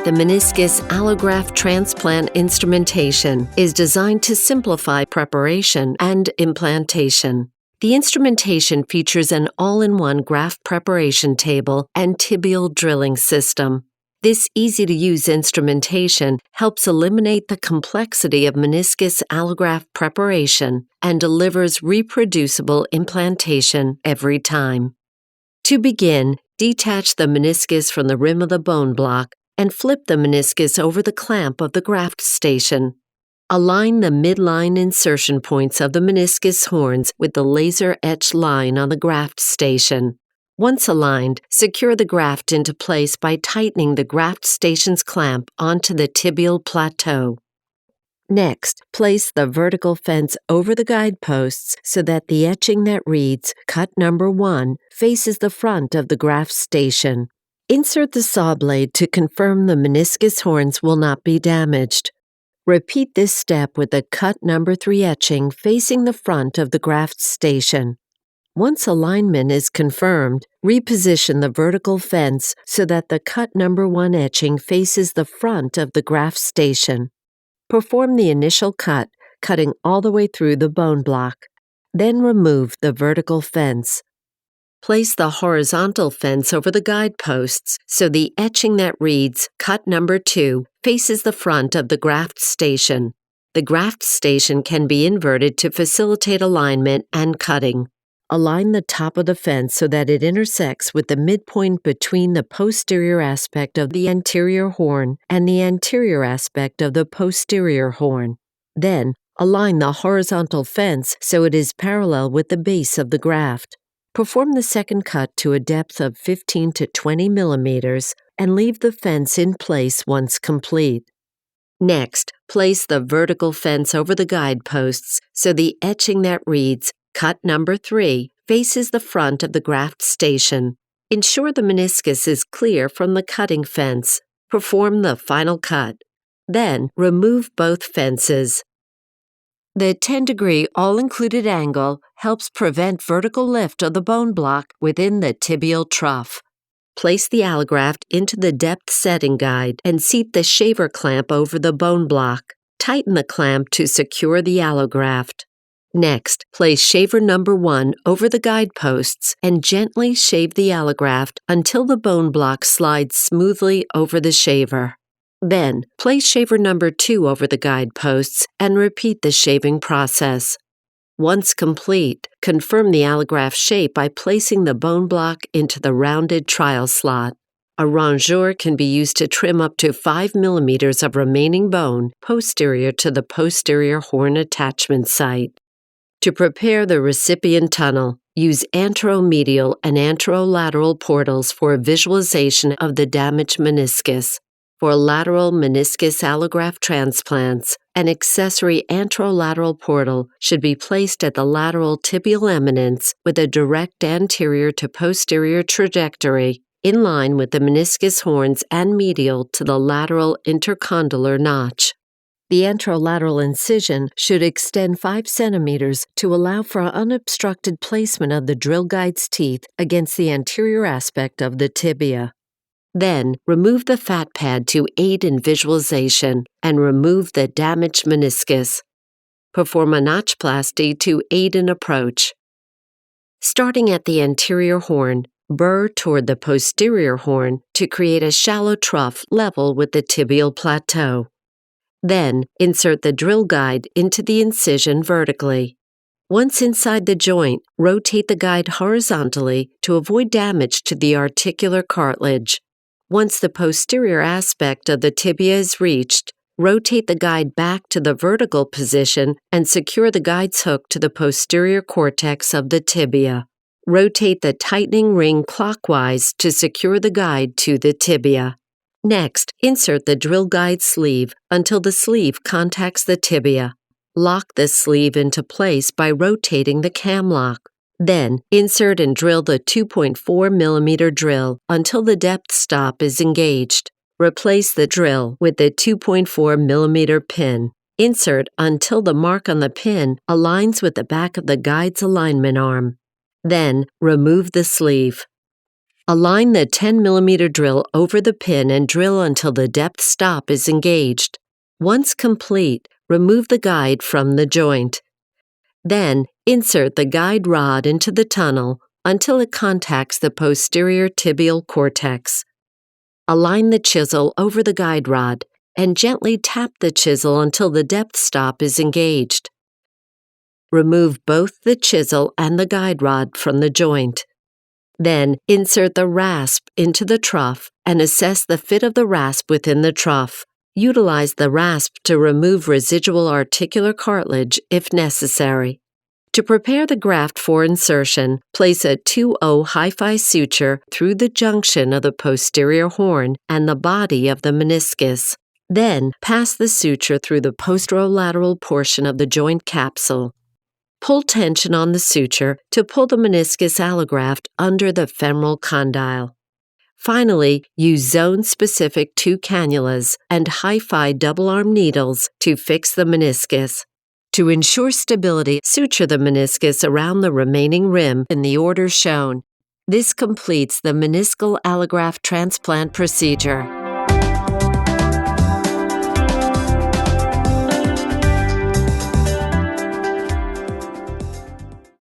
The meniscus allograft transplant instrumentation is designed to simplify preparation and implantation. The instrumentation features an all-in-one graft preparation table and tibial drilling system. This easy-to-use instrumentation helps eliminate the complexity of meniscus allograft preparation and delivers reproducible implantation every time. To begin, detach the meniscus from the rim of the bone block and flip the meniscus over the clamp of the graft station. Align the midline insertion points of the meniscus horns with the laser-etched line on the graft station. Once aligned, secure the graft into place by tightening the graft station's clamp onto the tibial plateau. Next, place the vertical fence over the guideposts so that the etching that reads "Cut Number 1" faces the front of the graft station. Insert the saw blade to confirm the meniscus horns will not be damaged. Repeat this step with the Cut Number 3 etching facing the front of the graft station. Once alignment is confirmed, reposition the vertical fence so that the Cut Number 1 etching faces the front of the graft station. Perform the initial cut, cutting all the way through the bone block. Then remove the vertical fence. Place the horizontal fence over the guideposts so the etching that reads Cut Number 2 faces the front of the graft station. The graft station can be inverted to facilitate alignment and cutting. Align the top of the fence so that it intersects with the midpoint between the posterior aspect of the anterior horn and the anterior aspect of the posterior horn. Then, align the horizontal fence so it is parallel with the base of the graft. Perform the second cut to a depth of 15 to 20 millimeters and leave the fence in place once complete. Next, place the vertical fence over the guideposts so the etching that reads Cut Number 3 faces the front of the graft station. Ensure the meniscus is clear from the cutting fence. Perform the final cut. Then, remove both fences. The 10-degree all-included angle helps prevent vertical lift of the bone block within the tibial trough. Place the allograft into the depth setting guide and seat the shaver clamp over the bone block. Tighten the clamp to secure the allograft. Next, place shaver number 1 over the guideposts and gently shave the allograft until the bone block slides smoothly over the shaver. Then, place shaver number 2 over the guideposts and repeat the shaving process. Once complete, confirm the allograft shape by placing the bone block into the rounded trial slot. A rongeur can be used to trim up to 5 millimeters of remaining bone posterior to the posterior horn attachment site. To prepare the recipient tunnel, use anteromedial and anterolateral portals for visualization of the damaged meniscus. For lateral meniscus allograft transplants, an accessory anterolateral portal should be placed at the lateral tibial eminence with a direct anterior to posterior trajectory in line with the meniscus horns and medial to the lateral intercondylar notch. The anterolateral incision should extend 5 centimeters to allow for unobstructed placement of the drill guide's teeth against the anterior aspect of the tibia. Then, remove the fat pad to aid in visualization and remove the damaged meniscus. Perform a notchplasty to aid in approach. Starting at the anterior horn, burr toward the posterior horn to create a shallow trough level with the tibial plateau. Then, insert the drill guide into the incision vertically. Once inside the joint, rotate the guide horizontally to avoid damage to the articular cartilage. Once the posterior aspect of the tibia is reached, rotate the guide back to the vertical position and secure the guide's hook to the posterior cortex of the tibia. Rotate the tightening ring clockwise to secure the guide to the tibia. Next, insert the drill guide sleeve until the sleeve contacts the tibia. Lock the sleeve into place by rotating the cam lock. Then, insert and drill the 2.4 millimeter drill until the depth stop is engaged. Replace the drill with the 2.4 millimeter pin. Insert until the mark on the pin aligns with the back of the guide's alignment arm. Then, remove the sleeve. Align the 10mm drill over the pin and drill until the depth stop is engaged. Once complete, remove the guide from the joint. Then, insert the guide rod into the tunnel until it contacts the posterior tibial cortex. Align the chisel over the guide rod and gently tap the chisel until the depth stop is engaged. Remove both the chisel and the guide rod from the joint. Then, insert the rasp into the trough and assess the fit of the rasp within the trough. Utilize the rasp to remove residual articular cartilage if necessary. To prepare the graft for insertion, place a 2-0 hi-fi suture through the junction of the posterior horn and the body of the meniscus. Then, pass the suture through the posterolateral portion of the joint capsule. Pull tension on the suture to pull the meniscus allograft under the femoral condyle. Finally, use zone-specific 2 cannulas and hi-fi double-arm needles to fix the meniscus. To ensure stability, suture the meniscus around the remaining rim in the order shown. This completes the meniscal allograft transplant procedure.